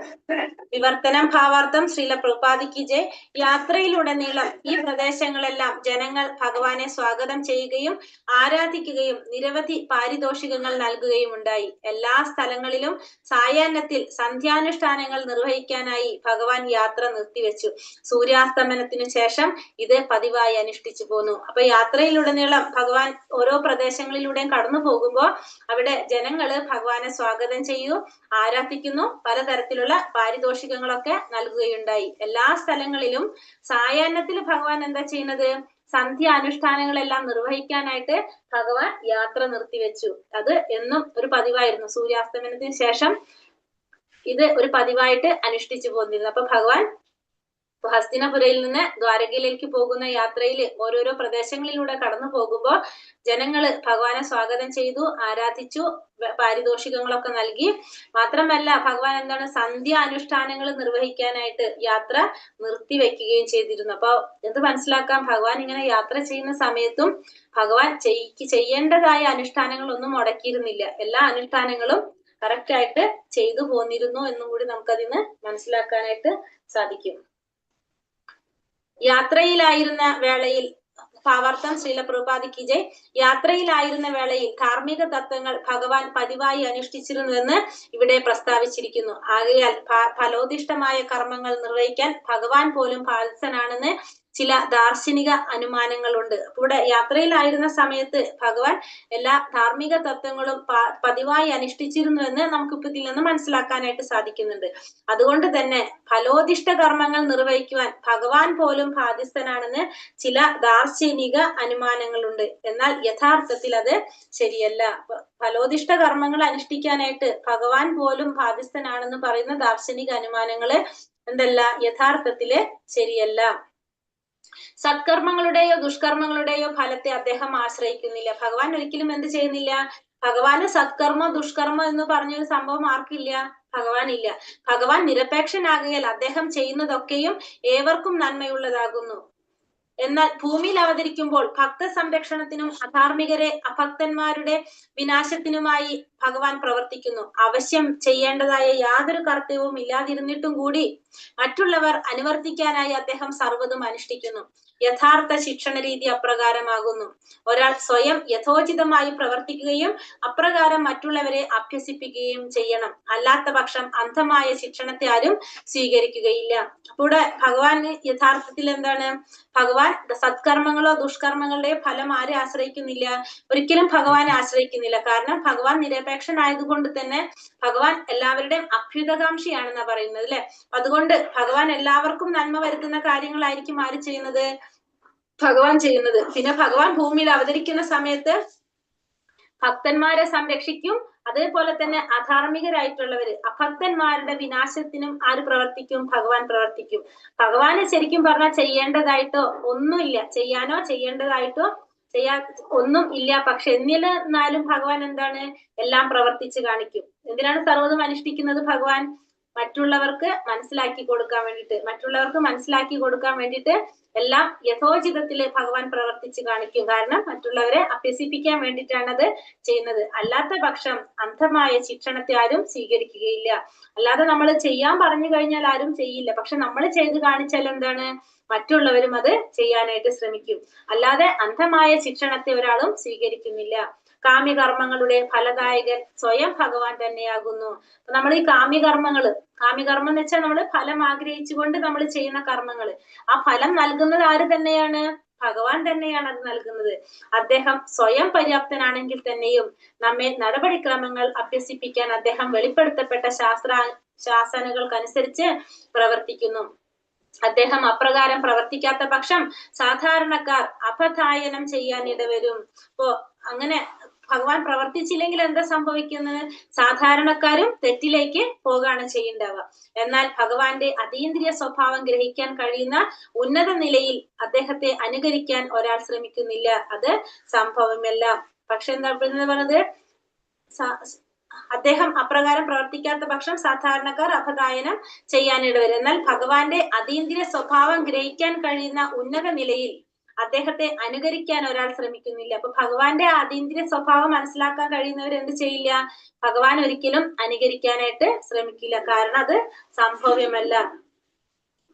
വിവർത്തനം ഭാവാർത്ഥം. ശ്രീല പ്രഭുപാദിക്ക് ജയ്. യാത്രയിലുടനീളം ഈ പ്രദേശങ്ങളെല്ലാം ജനങ്ങൾ ഭഗവാനെ സ്വാഗതം ചെയ്യുകയും ആരാധിക്കുകയും നിരവധി പാരിതോഷികങ്ങൾ നൽകുകയും ഉണ്ടായി. എല്ലാ സ്ഥലങ്ങളിലും സായാഹ്നത്തിൽ സന്ധ്യാനുഷ്ഠാനങ്ങൾ നിർവഹിക്കാനായി ഭഗവാൻ യാത്ര നിർത്തിവെച്ചു. സൂര്യാസ്തമനത്തിനു ശേഷം ഇത് പതിവായി അനുഷ്ഠിച്ചു പോന്നു. അപ്പൊ യാത്രയിലുടനീളം ഭഗവാൻ ഓരോ പ്രദേശങ്ങളിലൂടെയും കടന്നു പോകുമ്പോൾ അവിടെ ജനങ്ങള് ഭഗവാനെ സ്വാഗതം ചെയ്യൂ, ആരാധിക്കുന്നു, പലതരത്തിലുള്ള പാരിതോഷികങ്ങളൊക്കെ നൽകുകയുണ്ടായി. എല്ലാ സ്ഥലങ്ങളിലും സായാഹ്നത്തിൽ ഭഗവാൻ എന്താ ചെയ്യുന്നത്, സന്ധ്യ അനുഷ്ഠാനങ്ങളെല്ലാം നിർവഹിക്കാനായിട്ട് ഭഗവാൻ യാത്ര നിർത്തിവെച്ചു. അത് എന്നും ഒരു പതിവായിരുന്നു. സൂര്യാസ്തമനത്തിന് ശേഷം ഇത് ഒരു പതിവായിട്ട് അനുഷ്ഠിച്ചു പോന്നിരുന്നു. അപ്പൊ ഭഗവാൻ ഹസ്തിനപുരയിൽ നിന്ന് ദ്വാരകയിലേക്ക് പോകുന്ന യാത്രയിൽ ഓരോരോ പ്രദേശങ്ങളിലൂടെ കടന്നു പോകുമ്പോൾ ജനങ്ങള് ഭഗവാനെ സ്വാഗതം ചെയ്തു, ആരാധിച്ചു, പാരിതോഷികങ്ങളൊക്കെ നൽകി. മാത്രമല്ല ഭഗവാൻ എന്താണ് സന്ധ്യ അനുഷ്ഠാനങ്ങൾ നിർവഹിക്കാനായിട്ട് യാത്ര നിർത്തിവെക്കുകയും ചെയ്തിരുന്നു. അപ്പൊ എന്ത് മനസ്സിലാക്കാം, ഭഗവാൻ ഇങ്ങനെ യാത്ര ചെയ്യുന്ന സമയത്തും ഭഗവാൻ ചെയ്യേണ്ടതായ അനുഷ്ഠാനങ്ങളൊന്നും മുടക്കിയിരുന്നില്ല. എല്ലാ അനുഷ്ഠാനങ്ങളും കറക്റ്റ് ആയിട്ട് ചെയ്തു പോന്നിരുന്നു എന്നും കൂടി നമുക്കതിന് മനസ്സിലാക്കാനായിട്ട് സാധിക്കും. യാത്രയിലായിരുന്ന വേളയിൽ ഭാവാർത്ഥം ശ്രീല പ്രഭുപാദിക്ക് ജയ്. യാത്രയിലായിരുന്ന വേളയിൽ ധാർമ്മിക തത്വങ്ങൾ ഭഗവാൻ പതിവായി അനുഷ്ഠിച്ചിരുന്നുവെന്ന് ഇവിടെ പ്രസ്താവിച്ചിരിക്കുന്നു. ആകയാൽ ഫലോദിഷ്ടമായ കർമ്മങ്ങൾ നിർവഹിക്കാൻ ഭഗവാൻ പോലും ബാധ്യസ്ഥനാണെന്ന് ചില ദാർശനിക അനുമാനങ്ങളുണ്ട്. ഇവിടെ യാത്രയിലായിരുന്ന സമയത്ത് ഭഗവാൻ എല്ലാ ധാർമ്മിക തത്വങ്ങളും പതിവായി അനുഷ്ഠിച്ചിരുന്നുവെന്ന് നമുക്കിപ്പോ ഇതിൽ നിന്ന് മനസ്സിലാക്കാനായിട്ട് സാധിക്കുന്നുണ്ട്. അതുകൊണ്ട് തന്നെ ഫലോദിഷ്ട കർമ്മങ്ങൾ നിർവഹിക്കുവാൻ ഭഗവാൻ പോലും ബാധ്യസ്ഥനാണെന്ന് ചില ദാർശനിക അനുമാനങ്ങളുണ്ട്. എന്നാൽ യഥാർത്ഥത്തിൽ അത് ശരിയല്ല. ഫലോദിഷ്ട കർമ്മങ്ങൾ അനുഷ്ഠിക്കാനായിട്ട് ഭഗവാൻ പോലും ബാധ്യസ്ഥനാണെന്ന് പറയുന്ന ദാർശനിക അനുമാനങ്ങള് എന്തല്ല, യഥാർത്ഥത്തില് ശരിയല്ല. സത്കർമ്മങ്ങളുടെയോ ദുഷ്കർമ്മങ്ങളുടെയോ ഫലത്തെ അദ്ദേഹം ആശ്രയിക്കുന്നില്ല. ഭഗവാൻ ഒരിക്കലും എന്ത് ചെയ്യുന്നില്ല, ഭഗവാന് സത്കർമ്മ ദുഷ്കർമ്മം എന്ന് പറഞ്ഞൊരു സംഭവം ആർക്കില്ല, ഭഗവാനില്ല. ഭഗവാൻ നിരപേക്ഷനാകയാൽ അദ്ദേഹം ചെയ്യുന്നതൊക്കെയും ഏവർക്കും നന്മയുള്ളതാകുന്നു. എന്നാൽ ഭൂമിയിൽ അവതരിക്കുമ്പോൾ ഭക്ത സംരക്ഷണത്തിനും അധാർമികരെ അഭക്തന്മാരുടെ വിനാശത്തിനുമായി ഭഗവാൻ പ്രവർത്തിക്കുന്നു. അവശ്യം ചെയ്യേണ്ടതായ യാതൊരു കർത്തവ്യവും ഇല്ലാതിരുന്നിട്ടും കൂടി മറ്റുള്ളവർ അനുവർത്തിക്കാനായി അദ്ദേഹം സർവ്വതും അനുഷ്ഠിക്കുന്നു. യഥാർത്ഥ ശിക്ഷണ രീതി അപ്രകാരമാകുന്നു. ഒരാൾ സ്വയം യഥോചിതമായി പ്രവർത്തിക്കുകയും അപ്രകാരം മറ്റുള്ളവരെ അഭ്യസിപ്പിക്കുകയും ചെയ്യണം. അല്ലാത്ത പക്ഷം അന്ധമായ ശിക്ഷണത്തെ ആരും സ്വീകരിക്കുകയില്ല. ഇവിടെ ഭഗവാൻ യഥാർത്ഥത്തിൽ എന്താണ്, ഭഗവാൻ സത്കർമ്മങ്ങളോ ദുഷ്കർമ്മങ്ങളുടെയോ ഫലം ആരെ ആശ്രയിക്കുന്നില്ല, ഒരിക്കലും ഭഗവാനെ ആശ്രയിക്കുന്നില്ല. കാരണം ഭഗവാൻ നിരപേക്ഷനായതുകൊണ്ട് തന്നെ ഭഗവാൻ എല്ലാവരുടെയും അഭ്യുതകാംക്ഷിയാണെന്നാ പറയുന്നത് അല്ലെ. അതുകൊണ്ട് ഭഗവാൻ എല്ലാവർക്കും നന്മ വരുത്തുന്ന കാര്യങ്ങളായിരിക്കും ആര് ചെയ്യുന്നത്, ഭഗവാൻ ചെയ്യുന്നത്. പിന്നെ ഭഗവാൻ ഭൂമിയിൽ അവതരിക്കുന്ന സമയത്ത് ഭക്തന്മാരെ സംരക്ഷിക്കും. അതേപോലെ തന്നെ അധാർമികരായിട്ടുള്ളവര് അഭക്തന്മാരുടെ വിനാശത്തിനും ആര് പ്രവർത്തിക്കും, ഭഗവാൻ പ്രവർത്തിക്കും. ഭഗവാന് ശരിക്കും പറഞ്ഞാൽ ചെയ്യേണ്ടതായിട്ടോ ഒന്നുമില്ല, ചെയ്യാനോ ചെയ്യേണ്ടതായിട്ടോ ഒന്നും ഇല്ല. പക്ഷെ എന്നിരുന്നാലും ഭഗവാൻ എന്താണ്, എല്ലാം പ്രവർത്തിച്ച് കാണിക്കും. എന്തിനാണ് സർവ്വതും അനുഷ്ഠിക്കുന്നത് ഭഗവാൻ? മറ്റുള്ളവർക്ക് മനസ്സിലാക്കി കൊടുക്കാൻ വേണ്ടിയിട്ട് എല്ലാം യഥോചിതത്തില് ഭഗവാൻ പ്രവർത്തിച്ച് കാണിക്കും. കാരണം മറ്റുള്ളവരെ അഭ്യസിപ്പിക്കാൻ വേണ്ടിയിട്ടാണ് അത് ചെയ്യുന്നത്. അല്ലാത്ത പക്ഷം അന്ധമായ ശിക്ഷണത്തെ ആരും സ്വീകരിക്കുകയില്ല. അല്ലാതെ നമ്മൾ ചെയ്യാൻ പറഞ്ഞു കഴിഞ്ഞാൽ ആരും ചെയ്യില്ല. പക്ഷെ നമ്മൾ ചെയ്ത് കാണിച്ചാൽ എന്താണ്, മറ്റുള്ളവരും അത് ചെയ്യാനായിട്ട് ശ്രമിക്കും. അല്ലാതെ അന്ധമായ ശിക്ഷണത്തെ ഒരാളും സ്വീകരിക്കുന്നില്ല. കാമ്യകർമ്മങ്ങളുടെ ഫലദായകൻ സ്വയം ഭഗവാൻ തന്നെയാകുന്നു. നമ്മൾ ഈ കാമ്യകർമ്മം എന്ന് വെച്ചാൽ നമ്മൾ ഫലം ആഗ്രഹിച്ചുകൊണ്ട് നമ്മൾ ചെയ്യുന്ന കർമ്മങ്ങൾ, ആ ഫലം നൽകുന്നത് ആര് തന്നെയാണ്, ഭഗവാൻ തന്നെയാണ് അത് നൽകുന്നത്. അദ്ദേഹം സ്വയം പര്യാപ്തനാണെങ്കിൽ തന്നെയും നമ്മെ നടപടിക്രമങ്ങൾ അഭ്യസിപ്പിക്കാൻ അദ്ദേഹം വെളിപ്പെടുത്തപ്പെട്ട ശാസനകൾക്കനുസരിച്ച് പ്രവർത്തിക്കുന്നു. അദ്ദേഹം അപ്രകാരം പ്രവർത്തിക്കാത്ത പക്ഷം സാധാരണക്കാർ അപധായനം ചെയ്യാൻ ഇടവരും. അപ്പോ അങ്ങനെ ഭഗവാൻ പ്രവർത്തിച്ചില്ലെങ്കിൽ എന്താ സംഭവിക്കുന്നത്, സാധാരണക്കാരും തെറ്റിലേക്ക് പോവുകയാണ് ചെയ്യേണ്ടവ. എന്നാൽ ഭഗവാന്റെ അതീന്ദ്രിയ സ്വഭാവം ഗ്രഹിക്കാൻ കഴിയുന്ന ഉന്നത നിലയിൽ അദ്ദേഹത്തെ അനുകരിക്കാൻ ഒരാൾ ശ്രമിക്കുന്നില്ല, അത് സംഭവമല്ല. പക്ഷെ എന്താ പറഞ്ഞത്, അദ്ദേഹം അപ്രകാരം പ്രവർത്തിക്കാത്ത പക്ഷം സാധാരണക്കാർ അപധായനം ചെയ്യാനിടവരും. എന്നാൽ ഭഗവാന്റെ അതീന്ദ്രിയ സ്വഭാവം ഗ്രഹിക്കാൻ കഴിയുന്ന ഉന്നത നിലയിൽ അദ്ദേഹത്തെ അനുകരിക്കാൻ ഒരാൾ ശ്രമിക്കുന്നില്ല. അപ്പൊ ഭഗവാന്റെ അതീന്ദ്രിയ സ്വഭാവം മനസ്സിലാക്കാൻ കഴിയുന്നവർ എന്ത് ചെയ്യില്ല, ഭഗവാൻ ഒരിക്കലും അനുകരിക്കാനായിട്ട് ശ്രമിക്കില്ല. കാരണം അത് സംഭവ്യമല്ല.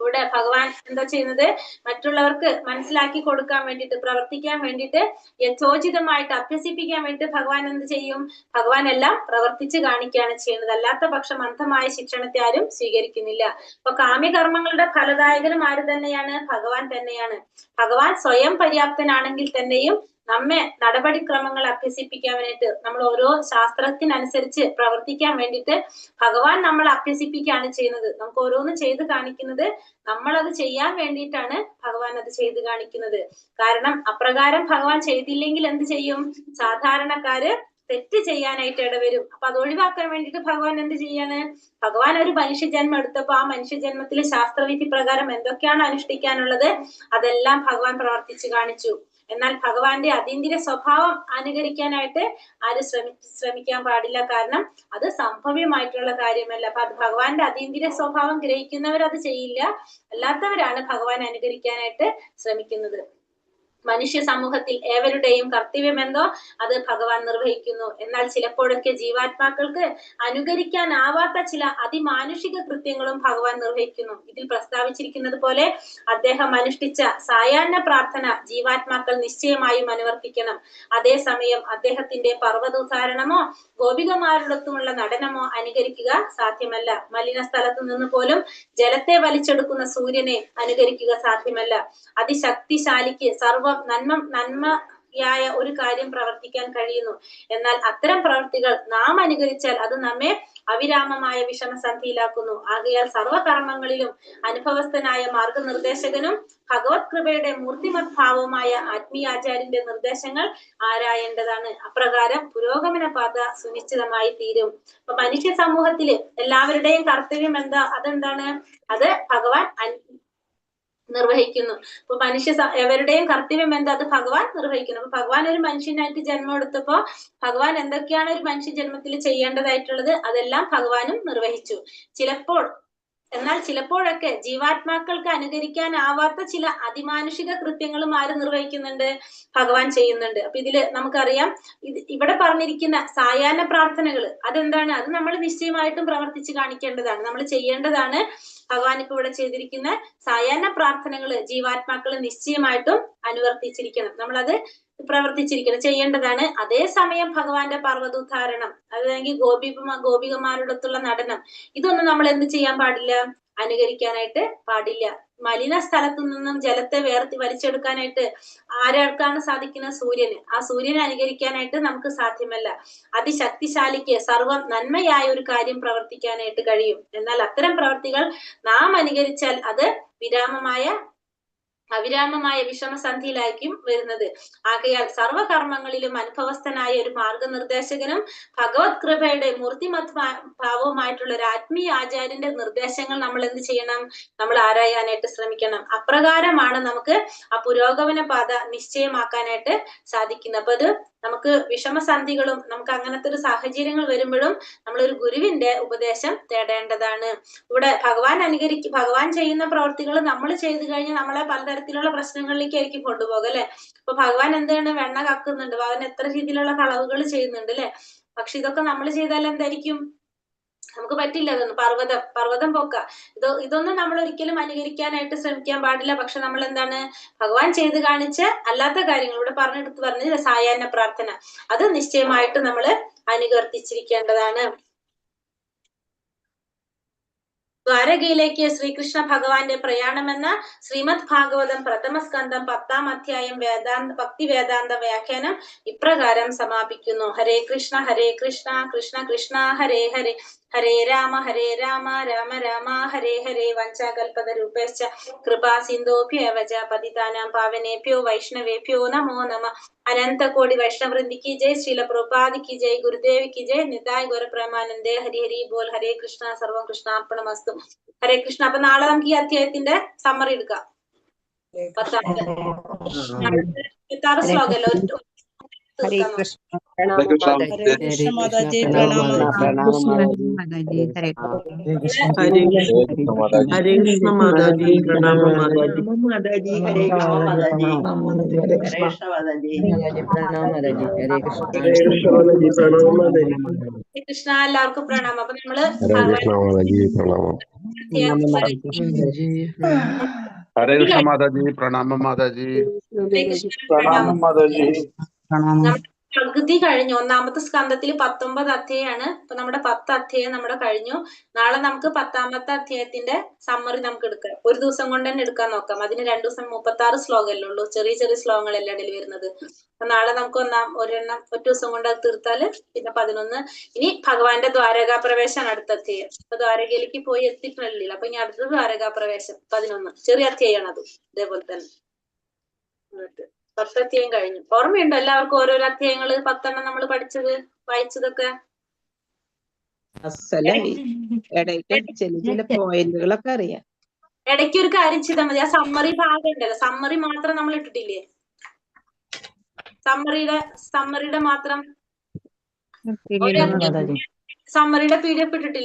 ഇവിടെ ഭഗവാൻ എന്താ ചെയ്യുന്നത്, മറ്റുള്ളവർക്ക് മനസ്സിലാക്കി കൊടുക്കാൻ വേണ്ടിയിട്ട്, പ്രവർത്തിക്കാൻ വേണ്ടിയിട്ട്, യഥോചിതമായിട്ട് അഭ്യസിപ്പിക്കാൻ വേണ്ടിയിട്ട് ഭഗവാൻ എന്ത് ചെയ്യും, ഭഗവാൻ എല്ലാം പ്രവർത്തിച്ച് കാണിക്കുകയാണ് ചെയ്യുന്നത്. അല്ലാത്ത പക്ഷം അന്ധമായ ശിക്ഷണത്തെ ആരും സ്വീകരിക്കുന്നില്ല. അപ്പൊ കാമ്യകർമ്മങ്ങളുടെ ഫലദായകനും ആര് തന്നെയാണ്, ഭഗവാൻ തന്നെയാണ്. ഭഗവാൻ സ്വയം പര്യാപ്തനാണെങ്കിൽ തന്നെയും നമ്മെ നടപടിക്രമങ്ങൾ അഭ്യസിപ്പിക്കാൻ വേണ്ടിയിട്ട്, നമ്മൾ ഓരോ ശാസ്ത്രത്തിനനുസരിച്ച് പ്രവർത്തിക്കാൻ വേണ്ടിയിട്ട് ഭഗവാൻ നമ്മൾ അഭ്യസിപ്പിക്കുകയാണ് ചെയ്യുന്നത്. നമുക്ക് ഓരോന്നും ചെയ്ത് കാണിക്കുന്നത് നമ്മൾ അത് ചെയ്യാൻ വേണ്ടിയിട്ടാണ് ഭഗവാൻ അത് ചെയ്ത് കാണിക്കുന്നത്. കാരണം അപ്രകാരം ഭഗവാൻ ചെയ്തില്ലെങ്കിൽ എന്ത് ചെയ്യും, സാധാരണക്കാര് തെറ്റ് ചെയ്യാനായിട്ട് ഇടവരും. അപ്പൊ അത് ഒഴിവാക്കാൻ വേണ്ടിയിട്ട് ഭഗവാൻ എന്ത് ചെയ്യാണ്, ഭഗവാൻ ഒരു മനുഷ്യജന്മം എടുത്തപ്പോ ആ മനുഷ്യജന്മത്തിൽ ശാസ്ത്രവിധി പ്രകാരം എന്തൊക്കെയാണ് അനുഷ്ഠിക്കാനുള്ളത് അതെല്ലാം ഭഗവാൻ പ്രവർത്തിച്ച് കാണിച്ചു. എന്നാൽ ഭഗവാന്റെ അതീന്ദ്രിയ സ്വഭാവം അനുകരിക്കാനായിട്ട് ആരും ശ്രമിക്കാൻ പാടില്ല. കാരണം അത് സംഭവ്യമായിട്ടുള്ള കാര്യമല്ല. അപ്പൊ അത് ഭഗവാന്റെ അതീന്ദ്രിയ സ്വഭാവം ഗ്രഹിക്കുന്നവർ അത് ചെയ്യില്ല, അല്ലാത്തവരാണ് ഭഗവാൻ അനുകരിക്കാനായിട്ട് ശ്രമിക്കുന്നത്. മനുഷ്യ സമൂഹത്തിൽ ഏവരുടെയും കർത്തവ്യമെന്തോ അത് ഭഗവാൻ നിർവഹിക്കുന്നു. എന്നാൽ ചിലപ്പോഴൊക്കെ ജീവാത്മാക്കൾക്ക് അനുകരിക്കാനാവാത്ത ചില അതിമാനുഷിക കൃത്യങ്ങളും ഭഗവാൻ നിർവഹിക്കുന്നു. ഇതിൽ പ്രസ്താവിച്ചിരിക്കുന്നത് പോലെ അദ്ദേഹം അനുഷ്ഠിച്ച സായാഹ്ന പ്രാർത്ഥന ജീവാത്മാക്കൾ നിശ്ചയമായും അനുവർത്തിക്കണം. അതേസമയം അദ്ദേഹത്തിന്റെ പർവ്വതോദ്ധാരണമോ ഗോപികമാരോടൊത്തുമുള്ള നടനമോ അനുകരിക്കുക സാധ്യമല്ല. മലിന സ്ഥലത്തു നിന്ന് പോലും ജലത്തെ വലിച്ചെടുക്കുന്ന സൂര്യനെ അനുകരിക്കുക സാധ്യമല്ല. അതിശക്തിശാലിക്ക് സർവ നന്മയായ ഒരു കാര്യം പ്രവർത്തിക്കാൻ കഴിയുന്നു. എന്നാൽ അത്തരം പ്രവൃത്തികൾ നാം അനുകരിച്ചാൽ അത് നമ്മെ അവിരാമമായ വിഷമസന്ധിയിലാക്കുന്നു. ആകയാൽ സർവകർമ്മങ്ങളിലും അനുഭവസ്ഥനായ മാർഗനിർദ്ദേശകനും ഭഗവത് കൃപയുടെ മൂർത്തിമത് ഭാവമായ ആത്മീയാചാര്യന്റെ നിർദ്ദേശങ്ങൾ ആരായേണ്ടതാണ്. അപ്രകാരം പുരോഗമന പാത സുനിശ്ചിതമായി തീരും. അപ്പൊ മനുഷ്യ സമൂഹത്തില് എല്ലാവരുടെയും കർത്തവ്യം അതെന്താണ്? അത് ഭഗവാൻ നിർവഹിക്കുന്നു. അപ്പൊ എവരുടെയും കർത്തവ്യം അത് ഭഗവാൻ നിർവഹിക്കുന്നു. അപ്പൊ ഭഗവാൻ ഒരു മനുഷ്യനായിട്ട് ജന്മം എടുത്തപ്പോ ഭഗവാൻ എന്തൊക്കെയാണ് ഒരു മനുഷ്യ ജന്മത്തിൽ ചെയ്യേണ്ടതായിട്ടുള്ളത് അതെല്ലാം ഭഗവാനും നിർവഹിച്ചു. എന്നാൽ ചിലപ്പോഴൊക്കെ ജീവാത്മാക്കൾക്ക് അനുകരിക്കാനാവാത്ത ചില അതിമാനുഷിക കൃത്യങ്ങളും ആര് നിർവഹിക്കുന്നുണ്ട്? ഭഗവാൻ ചെയ്യുന്നുണ്ട്. അപ്പൊ ഇതില് നമുക്കറിയാം, ഇവിടെ പറഞ്ഞിരിക്കുന്ന സായാഹ്ന പ്രാർത്ഥനകൾ അതെന്താണ്? അത് നമ്മൾ നിശ്ചയമായിട്ടും പ്രവർത്തിച്ച് കാണിക്കേണ്ടതാണ്, നമ്മൾ ചെയ്യേണ്ടതാണ്. ഭഗവാൻ ഇപ്പൊ ഇവിടെ ചെയ്തിരിക്കുന്ന സായാഹ്ന പ്രാർത്ഥനകള് ജീവാത്മാക്കൾ നിശ്ചയമായിട്ടും അനുവർത്തിച്ചിരിക്കണം, നമ്മളത് ചെയ്യേണ്ടതാണ്. അതേസമയം ഭഗവാന്റെ പർവ്വതോദ്ധാരണം അതല്ലെങ്കിൽ ഗോപികമാരോടൊത്തുള്ള നടനം ഇതൊന്നും നമ്മൾ എന്ത് ചെയ്യാൻ പാടില്ല? അനുകരിക്കാനായിട്ട് പാടില്ല. മലിന സ്ഥലത്തു നിന്നും ജലത്തെ വലിച്ചെടുക്കാനായിട്ട് ആർക്കാണ് സാധിക്കുന്നത്? സൂര്യന്. ആ സൂര്യനെ അനുകരിക്കാനായിട്ട് നമുക്ക് സാധ്യമല്ല. അതിശക്തിശാലിക്ക് സർവം നന്മയായ ഒരു കാര്യം പ്രവർത്തിക്കാനായിട്ട് കഴിയും. എന്നാൽ അത്തരം പ്രവർത്തികൾ നാം അനുകരിച്ചാൽ അത് അവിരാമമായ വിഷമസന്ധിയിലായിരിക്കും വരുന്നത്. ആകയാൽ സർവകർമ്മങ്ങളിലും അനുഭവസ്ഥനായ ഒരു മാർഗനിർദ്ദേശകനും ഭഗവത് കൃപയുടെ മൂർത്തിമത് ഭാവവുമായിട്ടുള്ള ഒരു ആത്മീയ ആചാര്യന്റെ നിർദ്ദേശങ്ങൾ നമ്മൾ എന്ത് ചെയ്യണം? നമ്മൾ ആരായാനായിട്ട് ശ്രമിക്കണം. അപ്രകാരമാണ് നമുക്ക് ആ പുരോഗമന പാത നിശ്ചയമാക്കാനായിട്ട് സാധിക്കുന്നത്. അപ്പൊ അത് നമുക്ക് വിഷമസന്ധികളും നമുക്ക് അങ്ങനത്തെ ഒരു സാഹചര്യങ്ങൾ വരുമ്പോഴും നമ്മളൊരു ഗുരുവിന്റെ ഉപദേശം തേടേണ്ടതാണ്. ഇവിടെ ഭഗവാൻ ചെയ്യുന്ന പ്രവൃത്തികൾ നമ്മൾ ചെയ്തു കഴിഞ്ഞാൽ നമ്മളെ പലതരത്തിലുള്ള പ്രശ്നങ്ങളിലേക്ക് ആയിരിക്കും കൊണ്ടുപോകുക അല്ലെ. അപ്പൊ ഭഗവാൻ എന്താണ്? വെണ്ണ കക്കുന്നുണ്ട്, ഭഗവാൻ എത്ര രീതിയിലുള്ള കളവുകൾ ചെയ്യുന്നുണ്ട് അല്ലെ. പക്ഷെ ഇതൊക്കെ നമ്മൾ ചെയ്താൽ എന്തായിരിക്കും? നമുക്ക് പറ്റില്ല. അതൊന്നും പർവ്വതം പൊക്ക ഇതൊന്നും നമ്മൾ ഒരിക്കലും അനുകരിക്കാനായിട്ട് ശ്രമിക്കാൻ പാടില്ല. പക്ഷെ നമ്മൾ എന്താണ്? ഭഗവാൻ ചെയ്ത് കാണിച്ച അല്ലാത്ത കാര്യങ്ങൾ ഇവിടെ പറഞ്ഞ സായാഹ്ന പ്രാർത്ഥന അത് നിശ്ചയമായിട്ട് നമ്മൾ അനുവർത്തിച്ചിരിക്കേണ്ടതാണ്. ദ്വാരകയിലേക്ക് ശ്രീകൃഷ്ണ ഭഗവാന്റെ പ്രയാണമെന്ന ശ്രീമദ് ഭാഗവതം പ്രഥമ സ്കന്ധം 10-ാം അധ്യായം ഭക്തി വേദാന്ത വ്യാഖ്യാനം ഇപ്രകാരം സമാപിക്കുന്നു. ഹരേ കൃഷ്ണ കൃഷ്ണ കൃഷ്ണ ഹരേ ഹരേ, ഹരേ രാമ രാമ രാമ ഹരേ ഹരേ. വഞ്ചാകൽപതരൂപേശ്ച കൃപാ സിന്ധോഭ്യേവ ച പതിതാനാം പാവനേഭ്യോ വൈഷ്ണവേഭ്യോ നമോ നമഃ. അനന്ത കോടി വൈഷ്ണവൃന്ദി की जय, श्रील प्रभुपाद की जय, गुरुदेव की जय, निताय गौर प्रेमानंदे. ഹരി ഹരി ബോൽ. ഹരേ കൃഷ്ണ. സർവം കൃഷ്ണാർപ്പണമസ്തു. ഹരേ കൃഷ്ണ. അപ്പൊ നാളെ നമുക്ക് ഈ അധ്യായത്തിന്റെ സമ്മറി എടുക്കാം. 10-ാമത്തെ ശ്ലോകല്ലോ. ഹരേ കൃഷ്ണ. ഹരേ കൃഷ്ണ മാതാജി, പ്രണാമം. ഹരേ കൃഷ്ണ മാതാജി, പ്രണാമം മാതാജി. മാതാജി. ഹരേ കൃഷ്ണ മാതാജി. കൃഷ്ണ. എല്ലാവർക്കും പ്രണാമം. അപ്പൊ നമ്മള് ഹരേ കൃഷ്ണ മാതാജി പ്രണാമം. ഹരേ കൃഷ്ണ മാതാജി, പ്രണാമം മാതാജി. പ്രണാമം മാതാജി. പകുതി കഴിഞ്ഞു. 1-ാമത്തെ സ്കന്ധത്തിൽ 19 അധ്യായമാണ്. ഇപ്പൊ നമ്മുടെ 10 അധ്യായം നമ്മുടെ കഴിഞ്ഞു. നാളെ നമുക്ക് 10-ാമത്തെ അധ്യായത്തിന്റെ സമ്മറി നമുക്ക് എടുക്കാം. ഒരു ദിവസം കൊണ്ട് തന്നെ എടുക്കാൻ നോക്കാം. അതിന് 2 ദിവസം 36 ശ്ലോകമല്ലേ ഉള്ളൂ. ചെറിയ ശ്ലോകങ്ങളല്ലേ ഇടയിൽ വരുന്നത്. അപ്പൊ നാളെ നമുക്ക് ഒറ്റ ദിവസം കൊണ്ട് അത് തീർത്താല് പിന്നെ 11. ഇനി ഭഗവാന്റെ ദ്വാരകാ പ്രവേശമാണ് അടുത്ത അധ്യായം. അപ്പൊ ദ്വാരകയിലേക്ക് പോയി എത്തിയിട്ടില്ല. അപ്പൊ ഇനി അടുത്തത് ദ്വാരകാ പ്രവേശം 11. ചെറിയ അധ്യായമാണ് അതും. ഇതേപോലെ തന്നെ 10 അധ്യായം കഴിഞ്ഞു. ഓർമ്മയുണ്ടോ എല്ലാവർക്കും ഓരോരോ അധ്യായങ്ങള് 10 നമ്മൾ പഠിച്ചത് വായിച്ചതൊക്കെ? ഇടയ്ക്ക് ചില പോയിന്റുകളൊക്കെ അറിയാം. ഇടയ്ക്ക് ഒരു കാര്യം ചെയ്താൽ മതി. ആ സമ്മറി ഭാഗം ഉണ്ടല്ലോ, സമ്മറി മാത്രം നമ്മൾ ഇട്ടിട്ടില്ലേ? സമ്മറിയുടെ മാത്രം സമ്മറിയുടെ PDF ഇട്ടിട്ടില്ലേ?